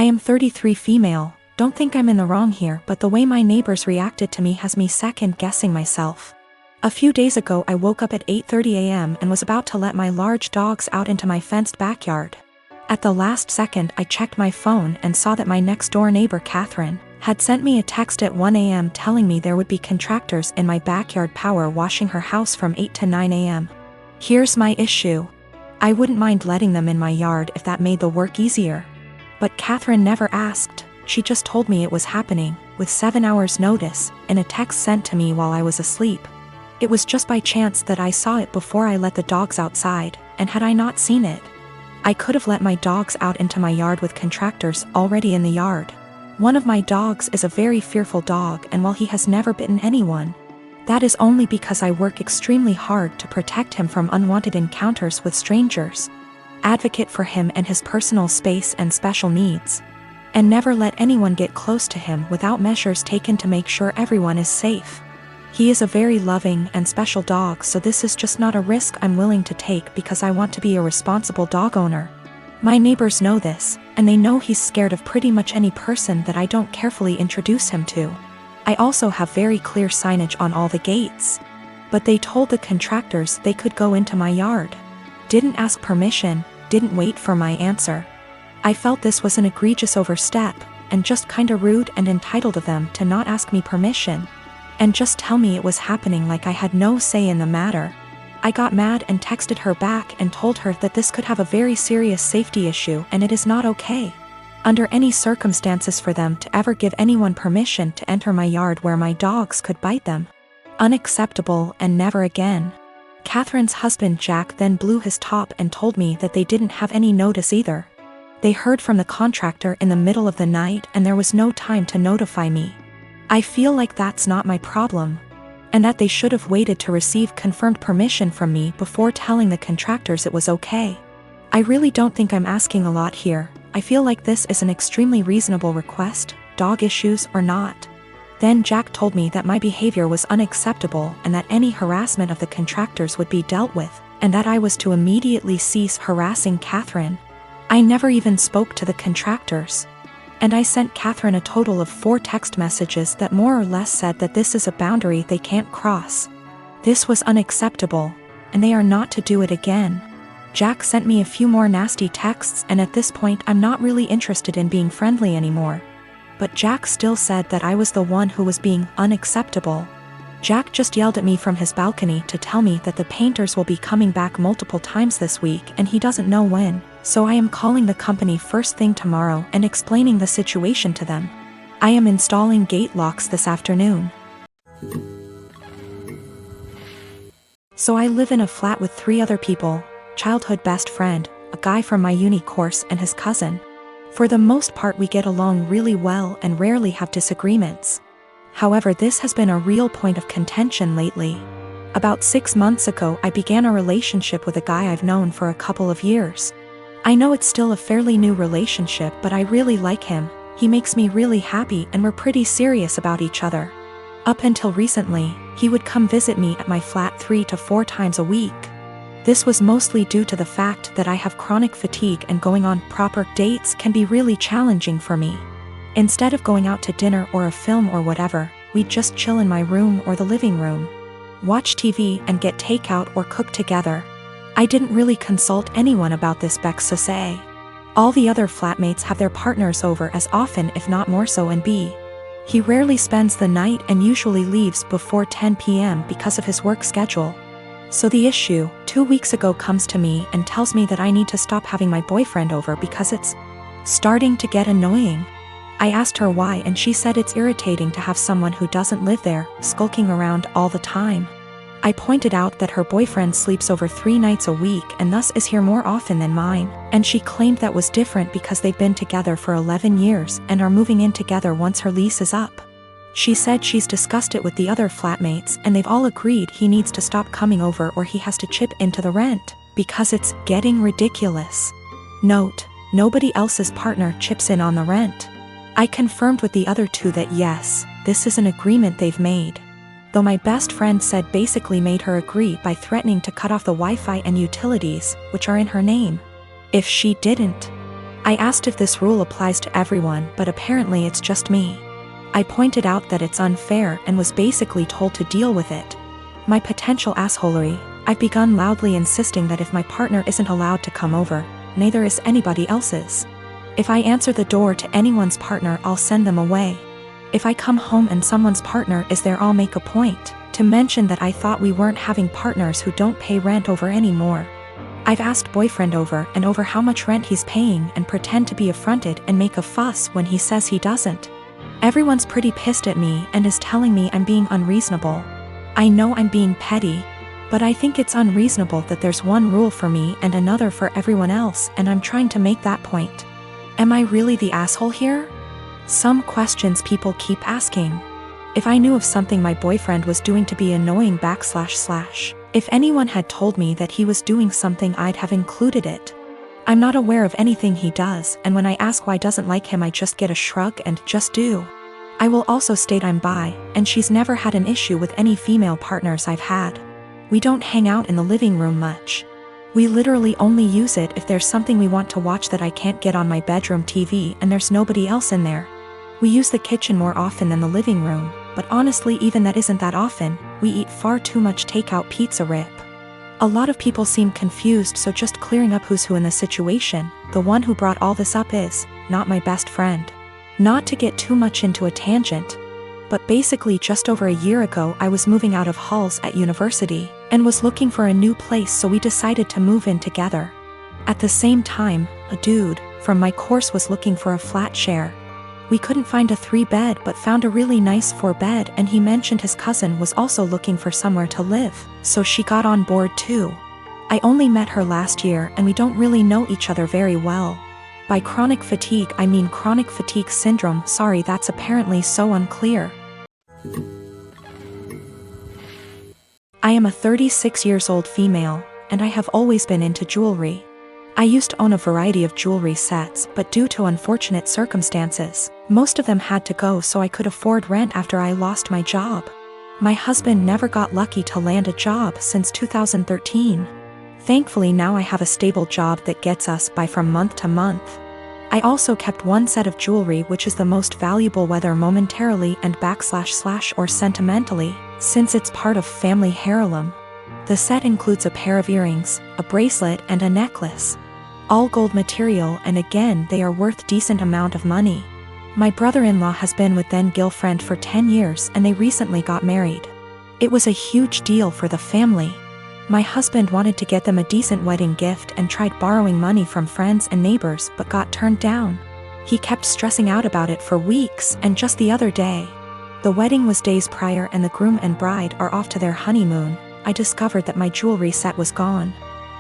I am 33 female, don't think I'm in the wrong here, but the way my neighbors reacted to me has me second-guessing myself. A few days ago I woke up at 8:30 a.m. and was about to let my large dogs out into my fenced backyard. At the last second I checked my phone and saw that my next-door neighbor Catherine had sent me a text at 1 a.m. telling me there would be contractors in my backyard power washing her house from 8 to 9 a.m. Here's my issue. I wouldn't mind letting them in my yard if that made the work easier. But Catherine never asked, she just told me it was happening, with 7 hours notice, in a text sent to me while I was asleep. It was just by chance that I saw it before I let the dogs outside, and had I not seen it, I could have let my dogs out into my yard with contractors already in the yard. One of my dogs is a very fearful dog, and while he has never bitten anyone, that is only because I work extremely hard to protect him from unwanted encounters with strangers, advocate for him and his personal space and special needs, and never let anyone get close to him without measures taken to make sure everyone is safe. He is a very loving and special dog, so this is just not a risk I'm willing to take because I want to be a responsible dog owner. My neighbors know this, and they know he's scared of pretty much any person that I don't carefully introduce him to. I also have very clear signage on all the gates. But they told the contractors they could go into my yard. Didn't ask permission, didn't wait for my answer. I felt this was an egregious overstep, and just kinda rude and entitled of them to not ask me permission, and just tell me it was happening like I had no say in the matter. I got mad and texted her back and told her that this could have a very serious safety issue and it is not okay, under any circumstances, for them to ever give anyone permission to enter my yard where my dogs could bite them. Unacceptable, and never again. Catherine's husband Jack then blew his top and told me that they didn't have any notice either. They heard from the contractor in the middle of the night and there was no time to notify me. I feel like that's not my problem, and that they should have waited to receive confirmed permission from me before telling the contractors it was okay. I really don't think I'm asking a lot here. I feel like this is an extremely reasonable request, dog issues or not. Then Jack told me that my behavior was unacceptable and that any harassment of the contractors would be dealt with, and that I was to immediately cease harassing Catherine. I never even spoke to the contractors. And I sent Catherine a total of 4 text messages that more or less said that this is a boundary they can't cross. This was unacceptable, and they are not to do it again. Jack sent me a few more nasty texts, and at this point I'm not really interested in being friendly anymore. But Jack still said that I was the one who was being unacceptable. Jack just yelled at me from his balcony to tell me that the painters will be coming back multiple times this week and he doesn't know when, so I am calling the company first thing tomorrow and explaining the situation to them. I am installing gate locks this afternoon. So I live in a flat with 3 other people, childhood best friend, a guy from my uni course and his cousin. For the most part we get along really well and rarely have disagreements. However, this has been a real point of contention lately. About 6 months ago I began a relationship with a guy I've known for a couple of years. I know it's still a fairly new relationship, but I really like him, he makes me really happy and we're pretty serious about each other. Up until recently, he would come visit me at my flat 3 to 4 times a week. This was mostly due to the fact that I have chronic fatigue and going on proper dates can be really challenging for me. Instead of going out to dinner or a film or whatever, we'd just chill in my room or the living room, watch TV and get takeout or cook together. I didn't really consult anyone about this, Bex to say. All the other flatmates have their partners over as often if not more so, and B, he rarely spends the night and usually leaves before 10 p.m. because of his work schedule. So the issue, 2 weeks ago, comes to me and tells me that I need to stop having my boyfriend over because it's starting to get annoying. I asked her why and she said it's irritating to have someone who doesn't live there skulking around all the time. I pointed out that her boyfriend sleeps over 3 nights a week and thus is here more often than mine, and she claimed that was different because they've been together for 11 years and are moving in together once her lease is up. She said she's discussed it with the other flatmates and they've all agreed he needs to stop coming over or he has to chip into the rent, because it's getting ridiculous. Note, nobody else's partner chips in on the rent. I confirmed with the other 2 that yes, this is an agreement they've made. Though my best friend said basically made her agree by threatening to cut off the Wi-Fi and utilities, which are in her name, if she didn't. I asked if this rule applies to everyone, but apparently it's just me. I pointed out that it's unfair and was basically told to deal with it. My potential assholery, I've begun loudly insisting that if my partner isn't allowed to come over, neither is anybody else's. If I answer the door to anyone's partner, I'll send them away. If I come home and someone's partner is there, I'll make a point to mention that I thought we weren't having partners who don't pay rent over anymore. I've asked boyfriend over and over how much rent he's paying and pretend to be affronted and make a fuss when he says he doesn't. Everyone's pretty pissed at me and is telling me I'm being unreasonable. I know I'm being petty, but I think it's unreasonable that there's one rule for me and another for everyone else, and I'm trying to make that point. Am I really the asshole here? Some questions people keep asking. If I knew of something my boyfriend was doing to be annoying / if anyone had told me that he was doing something, I'd have included it. I'm not aware of anything he does, and when I ask why I doesn't like him, I just get a shrug and just do. I will also state I'm bi, and she's never had an issue with any female partners I've had. We don't hang out in the living room much. We literally only use it if there's something we want to watch that I can't get on my bedroom TV and there's nobody else in there. We use the kitchen more often than the living room, but honestly even that isn't that often. We eat far too much takeout pizza rip. A lot of people seem confused, so just clearing up who's who in the situation. The one who brought all this up is not my best friend. Not to get too much into a tangent, but basically just over a year ago I was moving out of halls at university and was looking for a new place, so we decided to move in together. At the same time, a dude from my course was looking for a flat share. We couldn't find a 3-bed but found a really nice 4-bed, and he mentioned his cousin was also looking for somewhere to live, so she got on board too. I only met her last year and we don't really know each other very well. By chronic fatigue I mean chronic fatigue syndrome. Sorry, that's apparently so unclear. I am a 36 years old female, and I have always been into jewelry. I used to own a variety of jewelry sets, but due to unfortunate circumstances, most of them had to go so I could afford rent after I lost my job. My husband never got lucky to land a job since 2013. Thankfully now I have a stable job that gets us by from month to month. I also kept one set of jewelry which is the most valuable, whether momentarily and / or sentimentally, since it's part of family heirloom. The set includes a pair of earrings, a bracelet and a necklace. All gold material, and again they are worth decent amount of money. My brother-in-law has been with then-girlfriend for 10 years and they recently got married. It was a huge deal for the family. My husband wanted to get them a decent wedding gift and tried borrowing money from friends and neighbors but got turned down. He kept stressing out about it for weeks, and just the other day, the wedding was days prior and the groom and bride are off to their honeymoon, I discovered that my jewelry set was gone.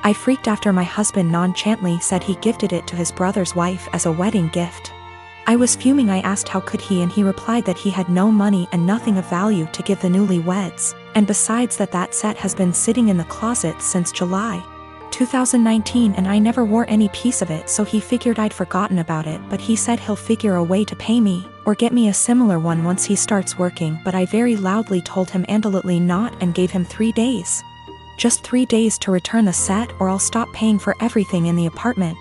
I freaked after my husband nonchalantly said he gifted it to his brother's wife as a wedding gift. I was fuming. I asked how could he, and he replied that he had no money and nothing of value to give the newlyweds, and besides that set has been sitting in the closet since July 2019 and I never wore any piece of it, so he figured I'd forgotten about it, but he said he'll figure a way to pay me or get me a similar one once he starts working, but I very loudly told him absolutely not and gave him 3 days. Just 3 days to return the set or I'll stop paying for everything in the apartment.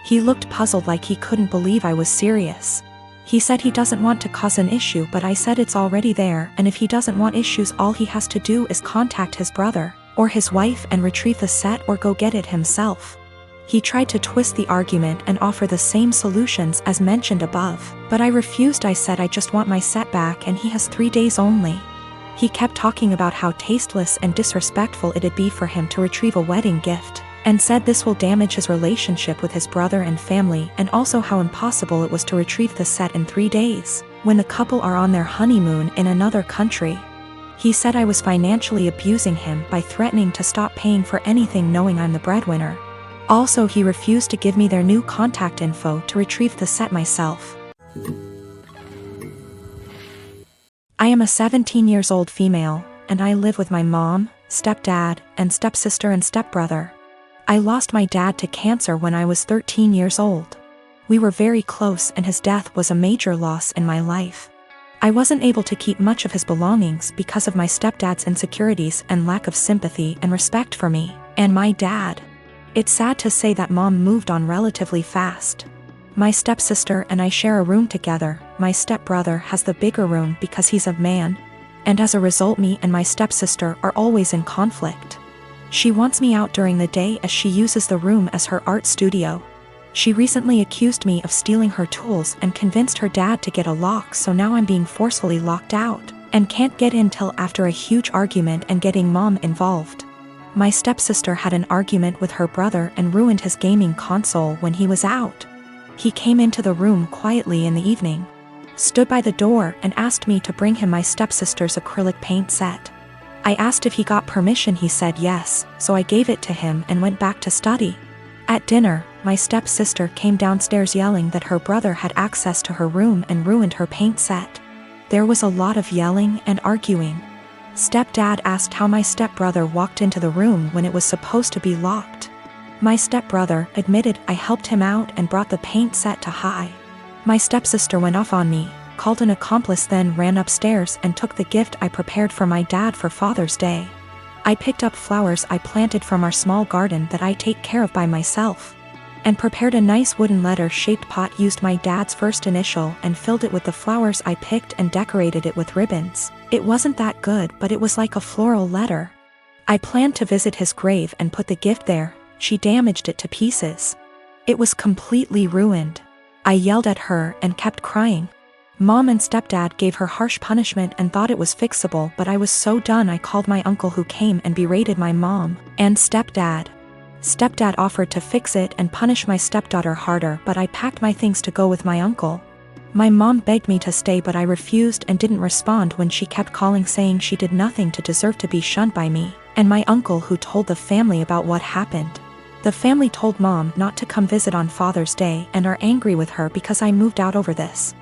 He looked puzzled like he couldn't believe I was serious. He said he doesn't want to cause an issue, but I said it's already there, and if he doesn't want issues all he has to do is contact his brother or his wife and retrieve the set or go get it himself. He tried to twist the argument and offer the same solutions as mentioned above, but I refused. I said I just want my set back and he has 3 days only. He kept talking about how tasteless and disrespectful it'd be for him to retrieve a wedding gift, and said this will damage his relationship with his brother and family, and also how impossible it was to retrieve the set in 3 days, when the couple are on their honeymoon in another country. He said I was financially abusing him by threatening to stop paying for anything knowing I'm the breadwinner. Also, he refused to give me their new contact info to retrieve the set myself. I am a 17 years old female, and I live with my mom, stepdad, and stepsister and stepbrother. I lost my dad to cancer when I was 13 years old. We were very close and his death was a major loss in my life. I wasn't able to keep much of his belongings because of my stepdad's insecurities and lack of sympathy and respect for me and my dad. It's sad to say that mom moved on relatively fast. My stepsister and I share a room together. My stepbrother has the bigger room because he's a man, and as a result me and my stepsister are always in conflict. She wants me out during the day as she uses the room as her art studio. She recently accused me of stealing her tools and convinced her dad to get a lock, so now I'm being forcefully locked out and can't get in till after a huge argument and getting mom involved. My stepsister had an argument with her brother and ruined his gaming console when he was out. He came into the room quietly in the evening, stood by the door and asked me to bring him my stepsister's acrylic paint set. I asked if he got permission. He said yes, so I gave it to him and went back to study. At dinner, my stepsister came downstairs yelling that her brother had access to her room and ruined her paint set. There was a lot of yelling and arguing. Stepdad asked how my stepbrother walked into the room when it was supposed to be locked. My stepbrother admitted I helped him out and brought the paint set to high. My stepsister went off on me, called an accomplice, then ran upstairs and took the gift I prepared for my dad for Father's Day. I picked up flowers I planted from our small garden that I take care of by myself, and prepared a nice wooden letter-shaped pot, used my dad's first initial and filled it with the flowers I picked and decorated it with ribbons. It wasn't that good, but it was like a floral letter. I planned to visit his grave and put the gift there. She damaged it to pieces. It was completely ruined. I yelled at her and kept crying. Mom and stepdad gave her harsh punishment and thought it was fixable, but I was so done I called my uncle, who came and berated my mom and stepdad. Stepdad offered to fix it and punish my stepdaughter harder, but I packed my things to go with my uncle. My mom begged me to stay, but I refused and didn't respond when she kept calling saying she did nothing to deserve to be shunned by me and my uncle, who told the family about what happened. The family told mom not to come visit on Father's Day and are angry with her because I moved out over this.